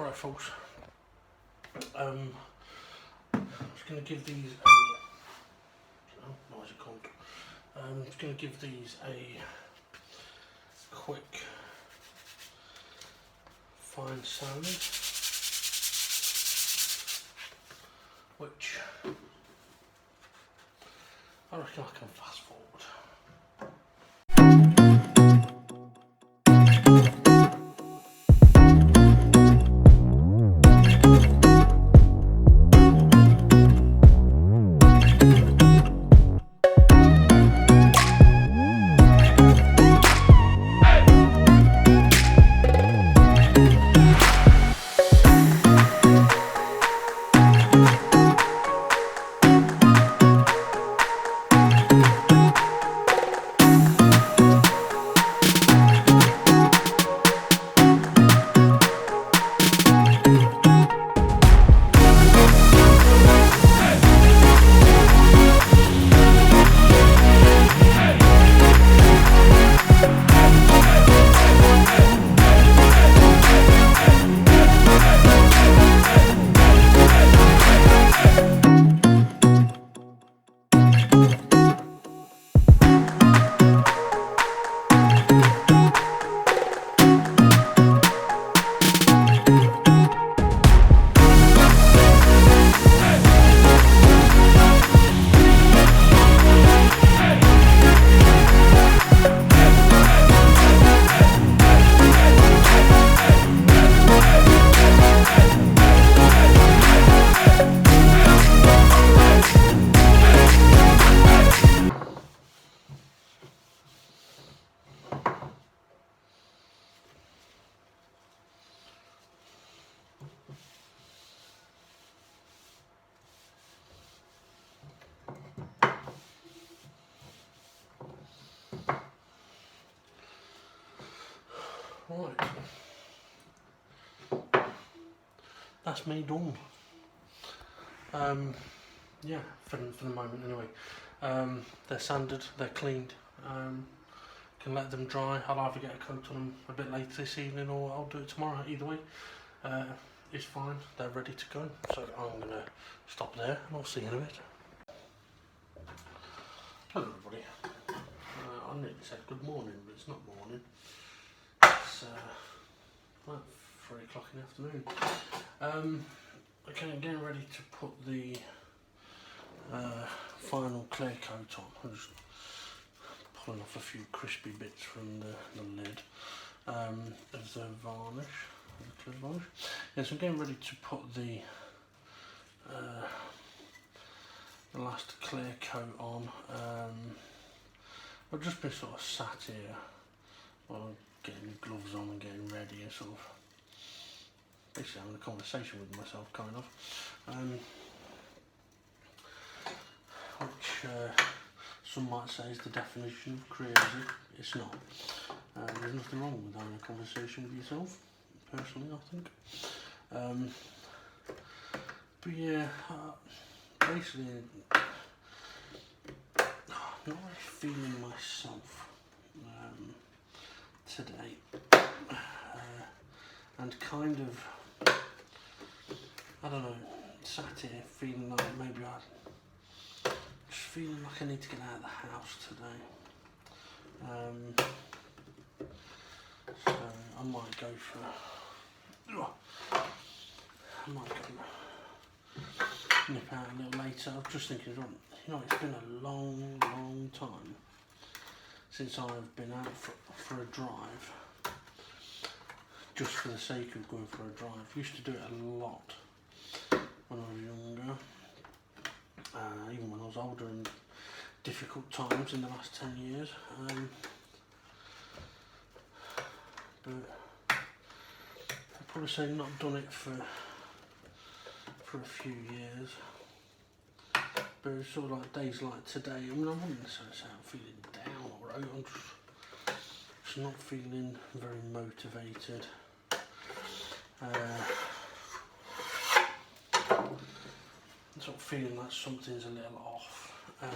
Right, folks. I'm just going to give these what is it called? I'm just going to give these a quick fine sand, which I reckon I can fast forward. Right, that's me done. Yeah, for the moment anyway. They're sanded, they're cleaned. Can let them dry. I'll either get a coat on them a bit later this evening or I'll do it tomorrow. Either way, it's fine. They're ready to go. So I'm going to stop there and I'll see you in a bit. Hello everybody. I nearly said good morning, but it's not morning. It's about 3 o'clock in the afternoon. Okay, I'm getting ready to put the final clear coat on. I'm just pulling off a few crispy bits from the lid of the varnish, the clear varnish. Yes, I'm getting ready to put the last clear coat on. I've just been sort of sat here while getting gloves on and getting ready and sort of basically having a conversation with myself, kind of, which some might say is the definition of crazy. It's not. There's nothing wrong with having a conversation with yourself, personally, I think. But yeah, basically, I'm not really feeling myself today, and kind of, I don't know, sat here feeling like maybe just feeling like I need to get out of the house today. So I might go nip out a little later. I was just thinking, you know, it's been a long time since I've been out for a drive, just for the sake of going for a drive. Used to do it a lot when I was younger, even when I was older, in difficult times in the last 10 years. But I'd probably say not done it for a few years. But it's sort of like days like today. I mean, I wouldn't necessarily say I'm feeling down or out. I'm just not feeling very motivated. I'm sort of feeling like something's a little off. And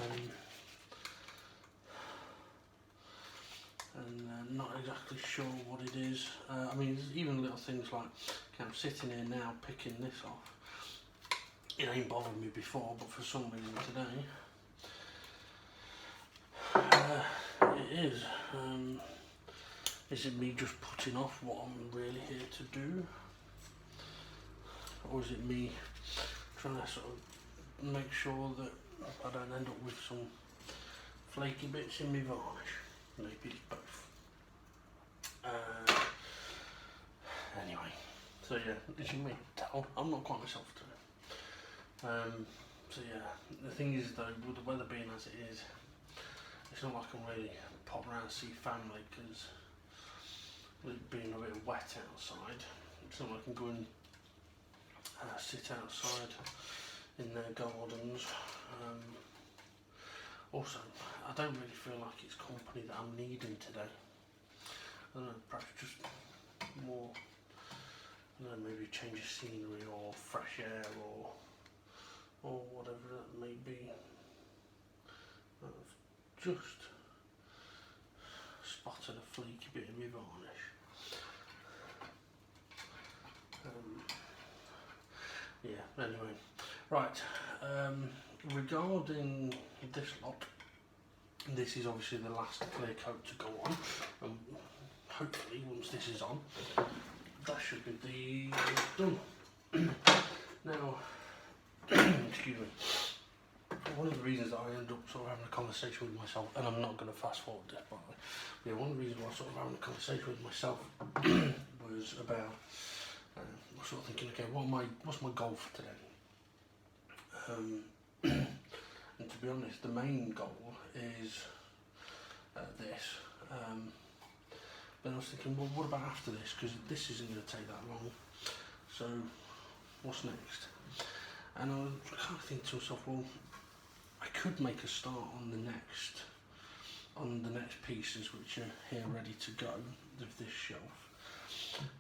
then Not exactly sure what it is. I mean, there's even little things like, okay, I'm sitting here now picking this off. It ain't bothered me before, but for some reason today, it is. Is it me just putting off what I'm really here to do? Or is it me trying to sort of make sure that I don't end up with some flaky bits in my varnish? Maybe it's both. Anyway, so yeah, as you may tell, I'm not quite myself today. So yeah, the thing is though, with the weather being as it is, it's not like I'm really popping around to see family, because with it being a bit wet outside, it's not like I can go and sit outside in their gardens. Also, I don't really feel like it's company that I'm needing today. I don't know, perhaps just more, I don't know, maybe a change of scenery or fresh air or whatever that may be. I've just spotted a flaky bit of my varnish. Yeah, anyway, right, regarding this lot, this is obviously the last clear coat to go on, and hopefully once this is on, that should be done. Now, excuse me, one of the reasons that I end up sort of having a conversation with myself, and I'm not going to fast forward this, by the way, but yeah, one of the reasons why I was sort of having a conversation with myself was about I was sort of thinking, okay, what's my goal for today? And to be honest, the main goal is this. Then I was thinking, well, what about after this? Because this isn't going to take that long. So, what's next? And I was kind of thinking to myself, well, I could make a start on the next pieces which are here ready to go with this shelf.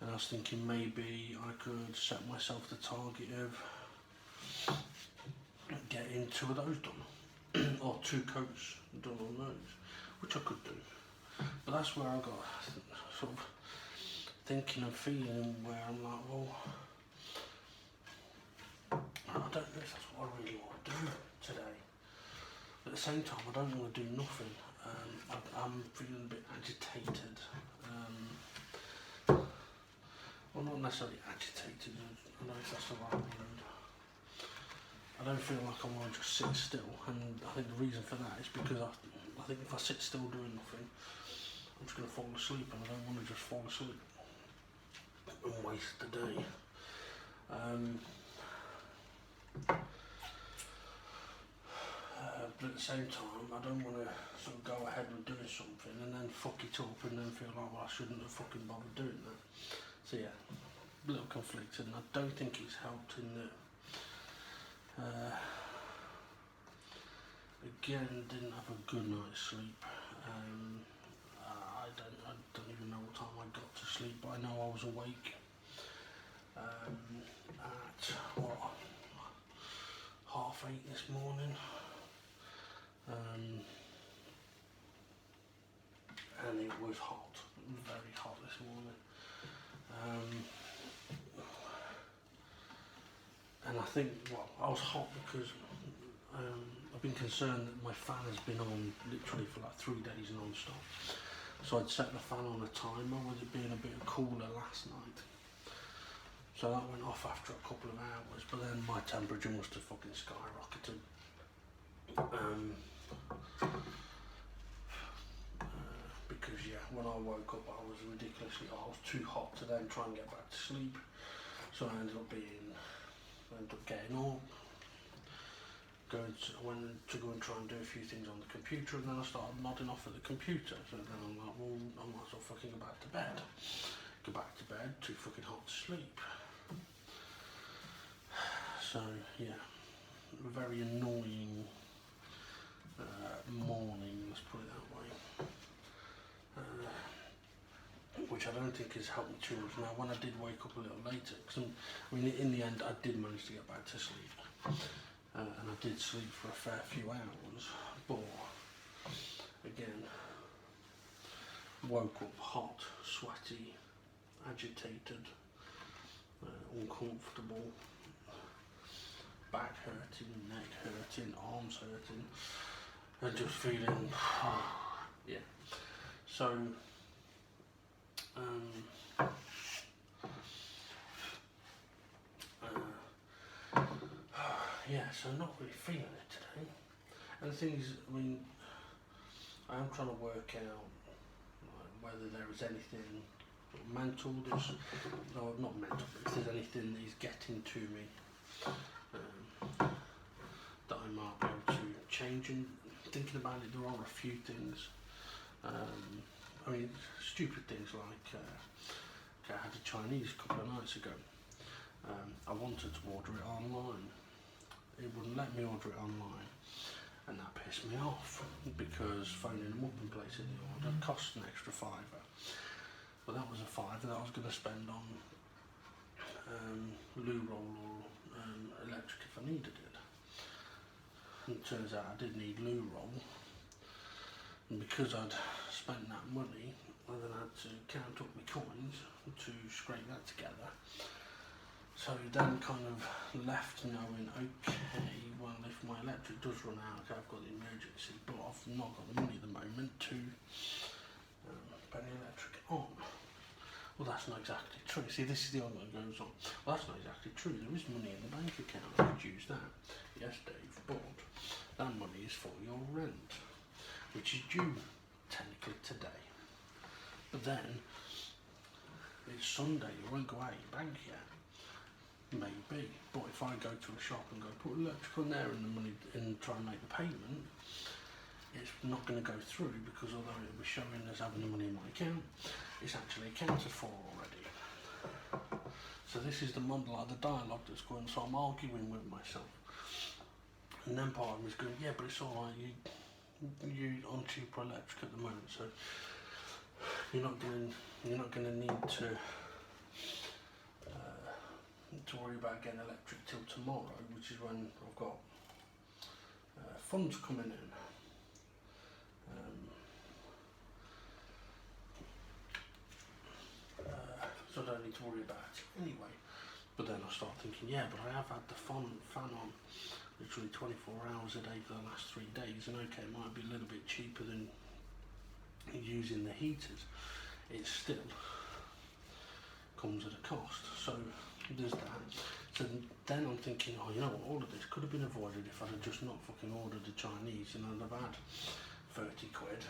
And I was thinking maybe I could set myself the target of getting 2 of those done, or 2 coats done on those, which I could do. But that's where I got sort of thinking and feeling where I'm like, well, I don't know if that's what I really want to do today. But at the same time, I don't want to do nothing. I'm feeling a bit agitated. Well, not necessarily agitated, I don't know if that's the right word. I don't feel like I want to just sit still, and I think the reason for that is because I think if I sit still doing nothing, I'm just going to fall asleep, and I don't want to just fall asleep and waste the day. But at the same time, I don't want to sort of go ahead with doing something and then fuck it up and then feel like, well, I shouldn't have fucking bothered doing that. So yeah, a little conflicted, and I don't think it's helped in that. Again, didn't have a good night's sleep. I don't even know what time I got to sleep, but I know I was awake at what, 8:30 this morning. And it was hot, very hot this morning. And I think, well, I was hot because I've been concerned that my fan has been on literally for like 3 days non-stop. So I'd set the fan on a timer with it being a bit cooler last night. So that went off after a couple of hours, but then my temperature must have fucking skyrocketed. Because yeah, when I woke up I was ridiculously hot. I was too hot to then try and get back to sleep. So I ended up getting up, I went to go and try and do a few things on the computer, and then I started nodding off at the computer. So then I'm like, well, I might as well fucking go back to bed. Go back to bed, too fucking hot to sleep. So yeah, very annoying morning, let's put it that way. Which I don't think has helped me too much. Now, when I did wake up a little later, because I mean, in the end, I did manage to get back to sleep, and I did sleep for a fair few hours. But again, woke up hot, sweaty, agitated, uncomfortable, back hurting, neck hurting, arms hurting, and just feeling, yeah. So, yeah, so not really feeling it today. And the thing is, I mean, I am trying to work out whether there is anything mental that's, or not mental, but if there's anything that is getting to me that I might be able to change. And thinking about it, there are a few things. I mean, stupid things like I had a Chinese a couple of nights ago. I wanted to order it online. It wouldn't let me order it online, and that pissed me off because phoning them up and placing the order cost an extra £5. Well, that was a £5 that I was going to spend on loo roll or electric if I needed it. And it turns out I did need loo roll, and because I'd spent that money, I then had to count up my coins to scrape that together. So then kind of left knowing, okay, well if my electric does run out, okay, I've got the emergency, but I've not got the money at the moment to put the electric on. Well, that's not exactly true. See, this is the argument that goes on. Well, that's not exactly true. There is money in the bank account. I could use that. Yes, Dave, but that money is for your rent, which is due technically today. But then, it's Sunday, you won't go out of your bank yet. Maybe. But if I go to a shop and go put electric on there and the money and try and make the payment, it's not going to go through because although it was showing as having the money in my account, it's actually accounted for already. So this is the model, the dialogue that's going, so I'm arguing with myself. And then part of me is going, yeah, but it's alright, you on cheaper electric at the moment, so you're not going to need to worry about getting electric till tomorrow, which is when I've got funds coming in. So I don't need to worry about it anyway. But then I start thinking, yeah, but I have had the fan on literally 24 hours a day for the last 3 days, and okay, it might be a little bit cheaper than using the heaters. It still comes at a cost. So there's that. So then I'm thinking, oh, you know what, all of this could have been avoided if I'd have just not fucking ordered the Chinese, and I'd have had 30 quid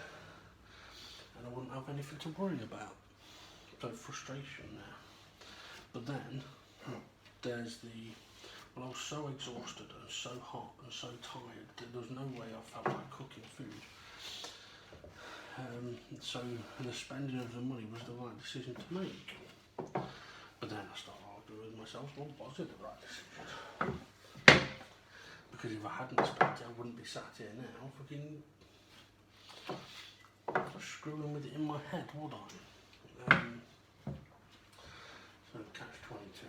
and I wouldn't have anything to worry about. So frustration there. But then there's well, I was so exhausted and so hot and so tired that there was no way I felt like cooking food. So the spending of the money was the right decision to make. But then I started arguing with myself, well, was it the right decision? Because if I hadn't spent it, I wouldn't be sat here now fucking screwing with it in my head, would I? So catch 22.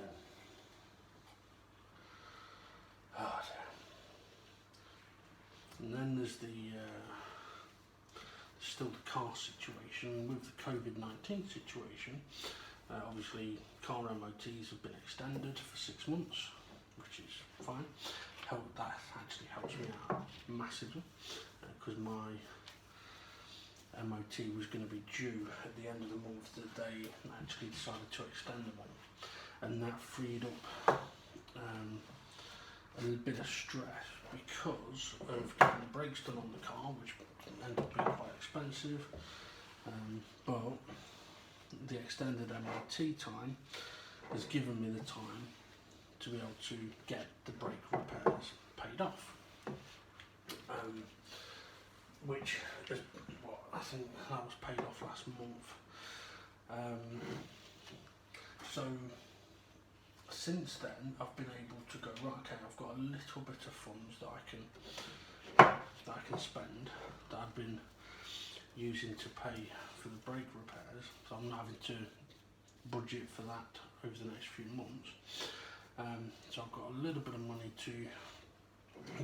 Oh dear. And then there's still the car situation. With the COVID-19 situation, obviously car MOTs have been extended for 6 months, which is fine. That actually helps me out massively because my MOT was going to be due at the end of the month that they actually decided to extend them on, and that freed up a little bit of stress because of getting the brakes done on the car, which ended up being quite expensive, but the extended MOT time has given me the time to be able to get the brake repairs paid off, which is what I think that was paid off last month. So since then I've been able to go, right, okay, I've got a little bit of funds that I can spend that I've been using to pay for the brake repairs, so I'm not having to budget for that over the next few months. So I've got a little bit of money to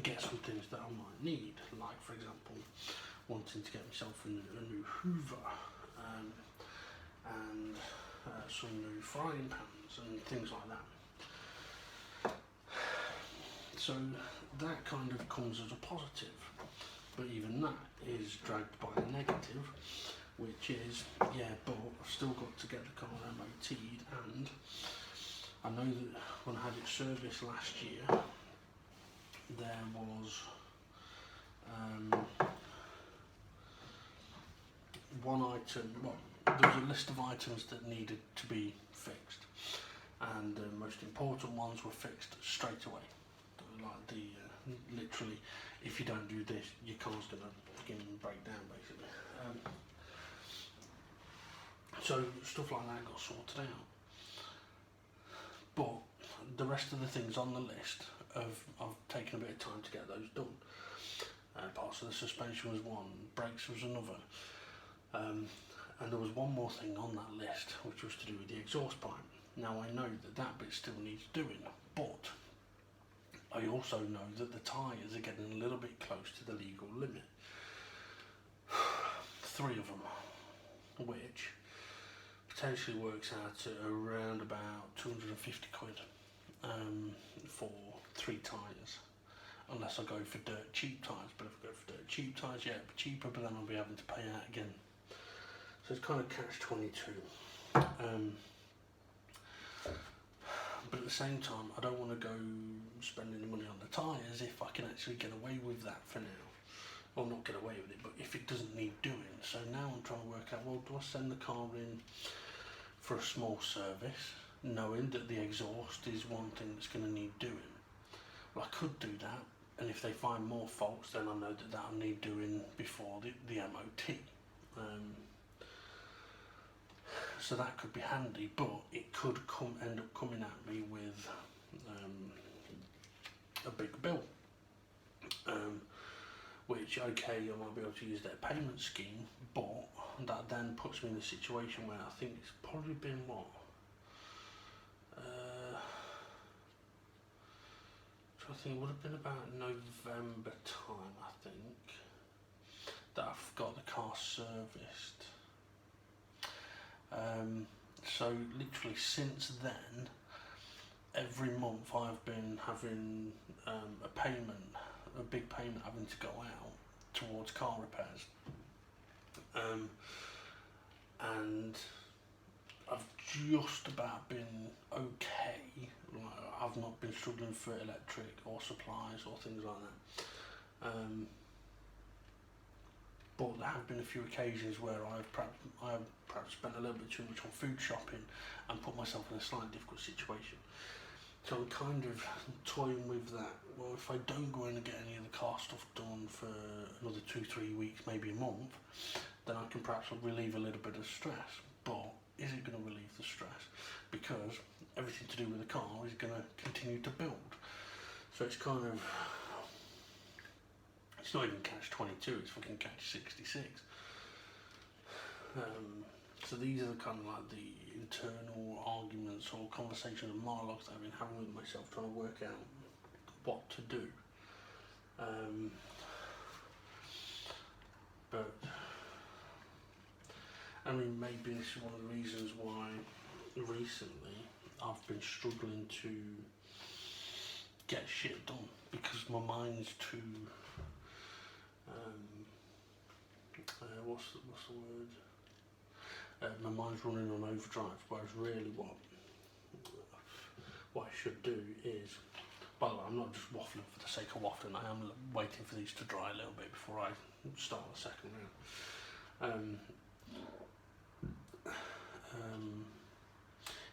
get some things that I might need, like for example wanting to get myself a new Hoover, and some new frying pans and things like that. So that kind of comes as a positive, but even that is dragged by a negative, which is, yeah, but I've still got to get the car MOT'd, and I know that when I had it serviced last year, there was one item, well, there was a list of items that needed to be fixed, and the most important ones were fixed straight away. Like the literally, if you don't do this, your car's going to begin and break down, basically. So stuff like that got sorted out. But the rest of the things on the list, I've taken a bit of time to get those done. Parts of the suspension was one, brakes was another. And there was one more thing on that list, which was to do with the exhaust pipe. Now I know that that bit still needs doing, but I also know that the tyres are getting a little bit close to the legal limit. 3 of them, which potentially works out at around about 250 quid for 3 tyres, unless I go for dirt cheap tyres. But if I go for dirt cheap tyres, yeah, it'll be cheaper, but then I'll be having to pay out again. So it's kind of catch-22. But at the same time, I don't want to go spending the money on the tyres if I can actually get away with that for now. Well, not get away with it, but if it doesn't need doing. So now I'm trying to work out, well, do I send the car in for a small service, knowing that the exhaust is one thing that's going to need doing? Well, I could do that, and if they find more faults, then I know that that'll need doing before the MOT. So that could be handy, but it could end up coming at me with a big bill. Which, okay, I might be able to use their payment scheme, but that then puts me in a situation where I think it's probably been what? So I think it would have been about November time, I think, that I've got the car serviced. So literally since then, every month I've been having a big payment having to go out towards car repairs. And I've just about been okay. I've not been struggling for electric or supplies or things like that. But there have been a few occasions where I've perhaps spent a little bit too much on food shopping and put myself in a slightly difficult situation. So I'm kind of toying with that. Well, if I don't go in and get any of the car stuff done for another 2-3 weeks, maybe a month, then I can perhaps relieve a little bit of stress. But is it going to relieve the stress? Because everything to do with the car is going to continue to build. So it's kind of, it's not even catch-22, it's fucking catch-66. So these are the kind of like the internal arguments or conversations and monologues that I've been having with myself, trying to work out what to do. But I mean, maybe this is one of the reasons why recently I've been struggling to get shit done, because my mind's too what's the word? My mind's running on overdrive, whereas really what I should do is, by the way, I'm not just waffling for the sake of waffling, I am waiting for these to dry a little bit before I start the second round.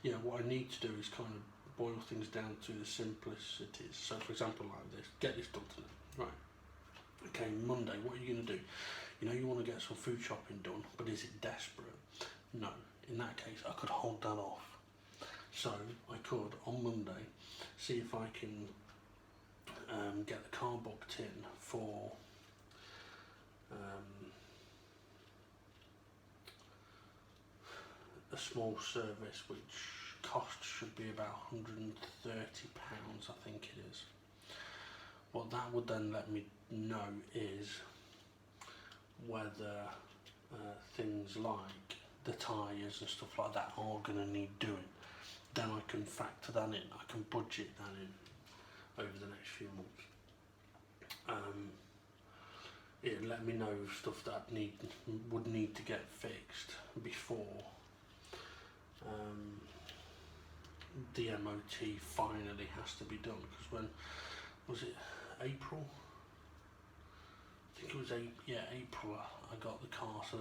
Yeah, what I need to do is kind of boil things down to the simplicities. So for example, like this, get this done tonight, right? Okay, Monday, what are you going to do? You know you want to get some food shopping done, but is it desperate? No. In that case, I could hold that off. So I could, on Monday, see if I can get the car booked in for a small service, which cost should be about £130, I think it is. What that would then let me know is whether things like the tyres and stuff like that are going to need doing, then I can factor that in. I can budget that in over the next few months. It'll let me know stuff that would need to get fixed before the MOT finally has to be done. Because when was it? April? I think it was April. I got the car, so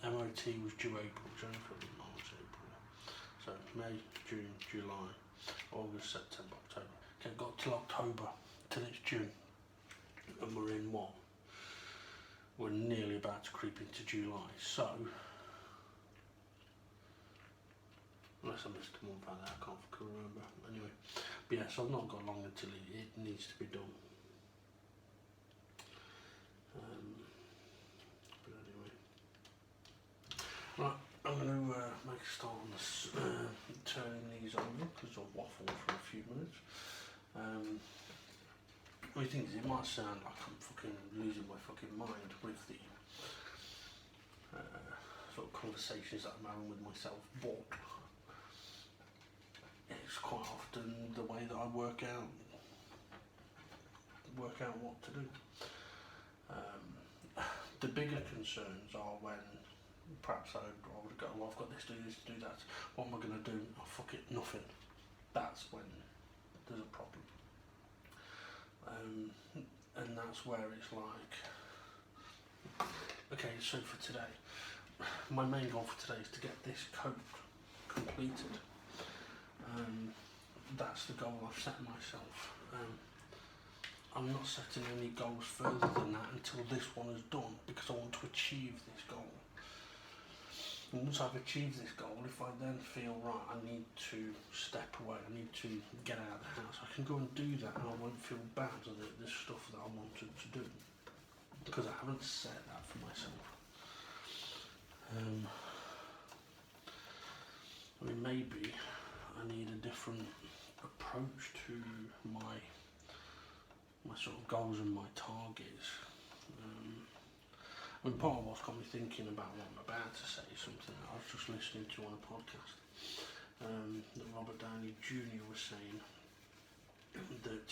MOT was due April, January, March, April. So May, June, July, August, September, October. Okay, got till October, till it's June, and we're in what? We're nearly about to creep into July. So, unless I missed a month out there, I can't fucking remember. Anyway, but yeah, so I've not got long until it needs to be done. But anyway, right, I'm going to make a start on this, turning these on because I've waffled for a few minutes. The thing is, it might sound like I'm fucking losing my fucking mind with the sort of conversations that I'm having with myself, but it's quite often the way that I work out what to do. The bigger concerns are when perhaps I would go, well, I've got this, do that. What am I going to do? Oh, fuck it, nothing. That's when there's a problem. And that's where it's like, okay, so for today, my main goal for today is to get this coat completed. That's the goal I've set myself. I'm not setting any goals further than that until this one is done, because I want to achieve this goal. And once I've achieved this goal, if I then feel, right, I need to step away, I need to get out of the house, I can go and do that, and I won't feel bad at the stuff that I wanted to do, because I haven't set that for myself. I mean, maybe I need a different approach to my sort of goals and my targets. I mean, part of what's got me thinking about what I'm about to say is something that I was just listening to on a podcast. That Robert Downey Jr. was saying that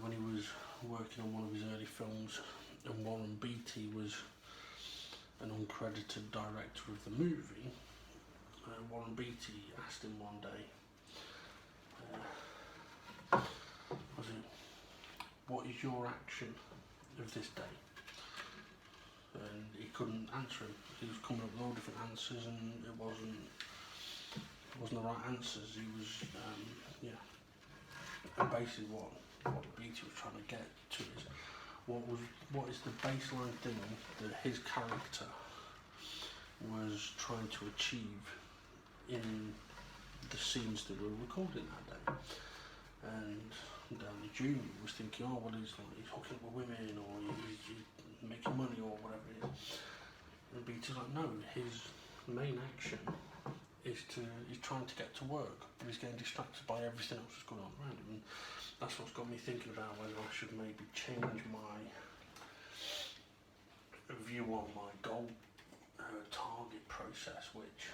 when he was working on one of his early films and Warren Beatty was an uncredited director of the movie, Warren Beatty asked him one day, what is your action of this day? And he couldn't answer him. He was coming up with all different answers, and it wasn't the right answers. He was, And basically, what Beatty was trying to get to is what is the baseline thing that his character was trying to achieve in the scenes that were recorded that day. And Downey Jr. was thinking, oh, well, he's hooking up with women, or he's making money, or whatever it is. And Beatty's like, no, his main action is he's trying to get to work, but he's getting distracted by everything else that's going on around him. And that's what's got me thinking about whether I should maybe change my view on my goal target process, which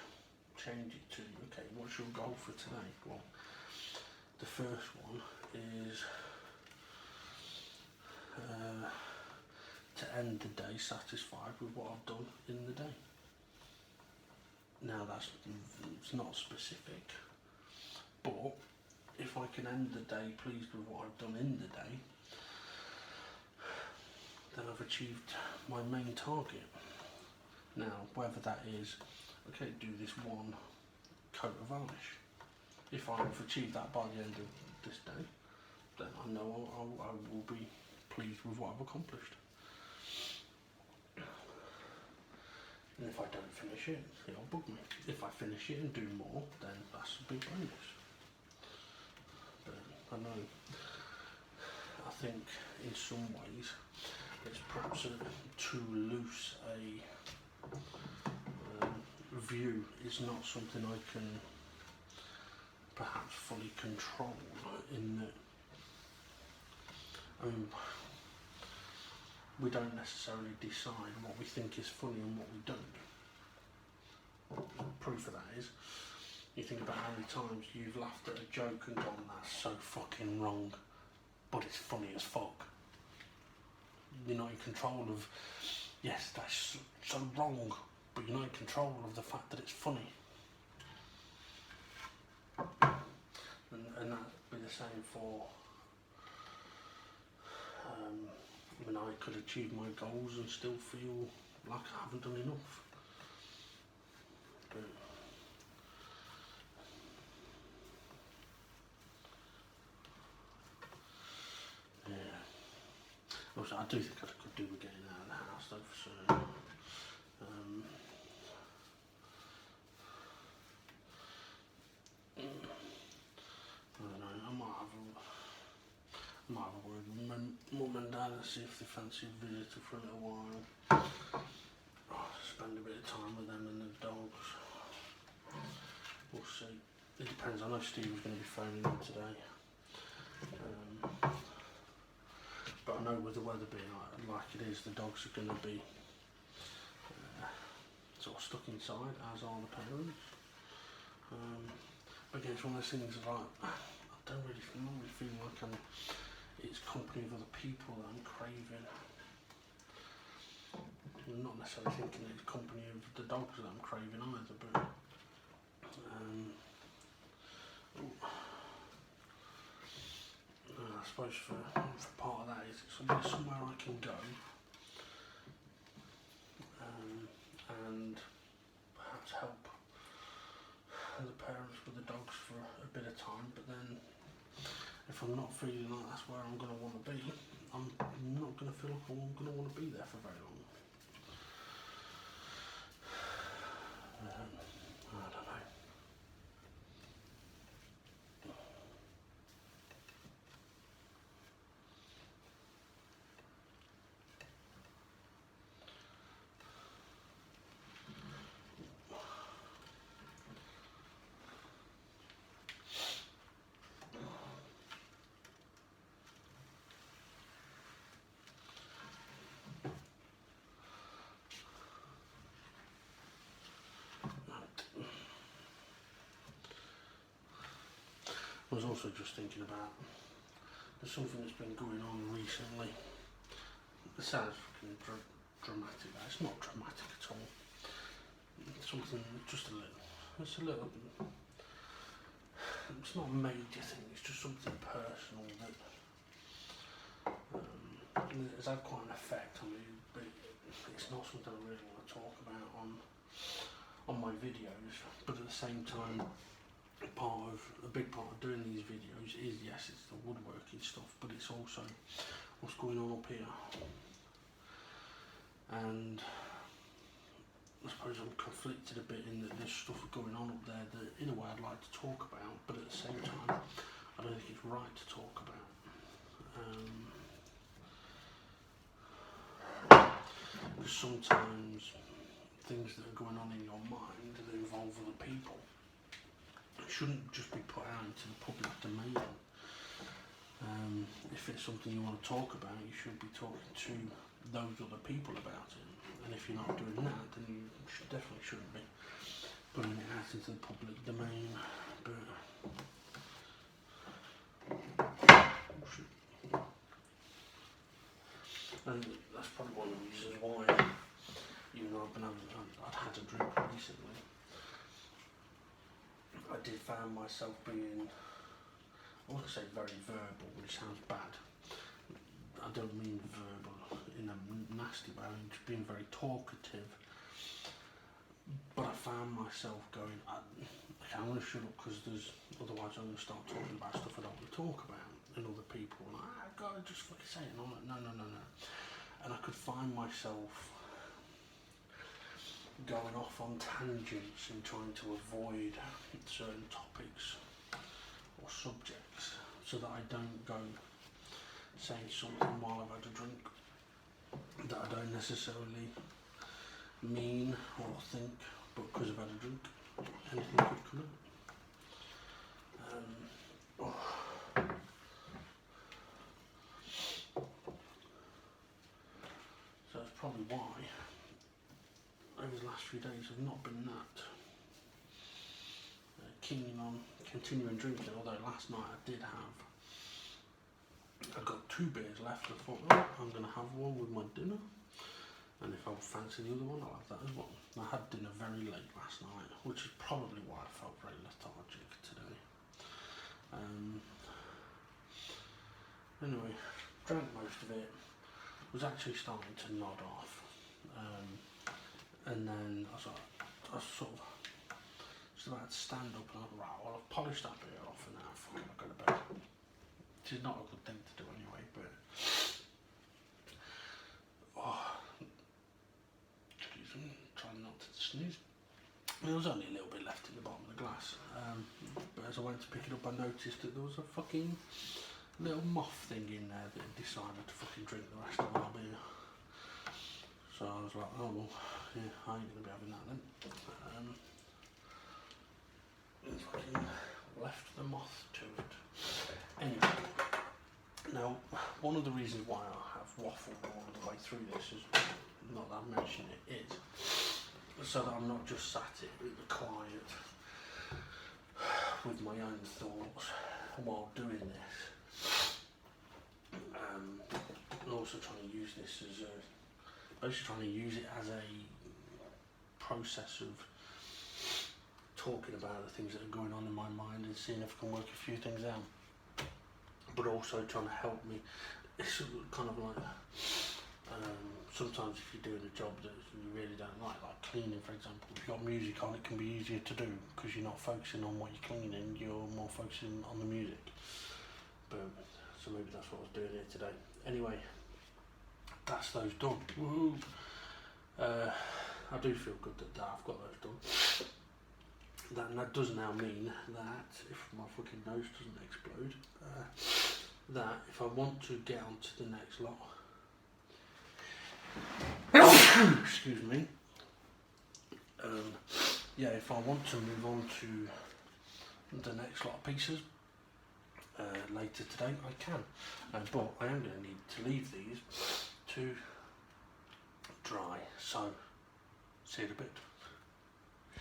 change it to, okay, what's your goal for today? Well, the first one is to end the day satisfied with what I've done in the day. Now it's not specific, but if I can end the day pleased with what I've done in the day, then I've achieved my main target. Now, whether that is, okay, do this one coat of varnish. If I've achieved that by the end of this day, then I know I will be pleased with what I've accomplished. And if I don't finish it, it'll bug me. If I finish it and do more, then that's a big bonus. But I know, I think in some ways it's perhaps too loose a view. It's not something I can perhaps fully control, in that, I mean, we don't necessarily decide what we think is funny and what we don't. proof of that is, you think about how many times you've laughed at a joke and gone, that's so fucking wrong, but it's funny as fuck. You're not in control of, yes, that's so wrong, but you're not in control of the fact that it's funny. And that'd be the same for, when I could achieve my goals and still feel like I haven't done enough. But yeah. Also, I do think I could do with getting out of the house though, so I don't know, I might have a word with mum and dad and see if they fancy a visitor for a little while. Spend a bit of time with them and the dogs. We'll see. It depends. I know Steve was going to be phoning in today. But I know with the weather being like it is, the dogs are going to be sort of stuck inside, as are the parents. But again, it's one of those things like, I don't really feel like it's company of other people that I'm craving. I'm not necessarily thinking that it's company of the dogs that I'm craving either, but I suppose for part of that is it's somewhere I can go and perhaps help the parents with the dogs for a bit of time, but then if I'm not feeling like that's where I'm going to want to be, I'm not going to feel like I'm going to want to be there for very long. I don't know. I was also just thinking about, there's something that's been going on recently. It sounds fucking dramatic, but it's not dramatic at all. It's something just a little, it's not a major thing, it's just something personal that has had quite an effect on me, but it's not something I really want to talk about on my videos. But at the same time, a big part of doing these videos is, yes, it's the woodworking stuff, but it's also what's going on up here. And I suppose I'm conflicted a bit in that there's stuff going on up there that in a way I'd like to talk about, but at the same time I don't think it's right to talk about. Because sometimes things that are going on in your mind that involve other people shouldn't just be put out into the public domain. If it's something you want to talk about, you should be talking to those other people about it. And if you're not doing that, then you definitely shouldn't be putting it out into the public domain. But and that's probably one of the reasons why, even though I'd had a drink recently, I did find myself being, I want to say very verbal, which sounds bad. I don't mean verbal in a nasty way, I mean just being very talkative. But I found myself going, I'm going to shut up because otherwise I'm going to start talking about stuff I don't want to talk about and other people. And I've got to just fucking say it. And I'm like, no. And I could find myself going off on tangents and trying to avoid certain topics or subjects so that I don't go saying something while I've had a drink that I don't necessarily mean or think, but because I've had a drink, anything could come out. So that's probably why over the last few days I've not been that keen on continuing drinking, although last night I got 2 beers left. I thought, oh, I'm going to have one with my dinner, and if I fancy the other one, I'll have that as well. I had dinner very late last night, which is probably why I felt very lethargic today. Anyway, drank most of it, was actually starting to nod off, and then I was sort of just about to stand up and I thought, right, well, I've polished that beer off and now fucking I'll go to bed. Which is not a good thing to do anyway, but excuse me, trying not to sneeze. There was only a little bit left in the bottom of the glass, but as I went to pick it up I noticed that there was a fucking little moth thing in there that had decided to fucking drink the rest of our beer. So I was like, oh well, yeah, I ain't gonna be having that then. And fucking left the moth to it. Anyway, now one of the reasons why I have waffled all the way through this is, not that I mention it, is so that I'm not just sat here in the quiet with my own thoughts while doing this. And also trying to use this as a process of talking about the things that are going on in my mind and seeing if I can work a few things out, but also trying to help me. It's kind of like sometimes if you're doing a job that you really don't like cleaning for example, if you've got music on it can be easier to do because you're not focusing on what you're cleaning, you're more focusing on the music. But so maybe that's what I was doing here today. Anyway, that's those done. Woohoo! I do feel good that I've got those done. And that does now mean that if my fucking nose doesn't explode, that if I want to get on to the next lot, excuse me, yeah, if I want to move on to the next lot of pieces later today, I can. But I am going to need to leave these to dry, so see you in a bit.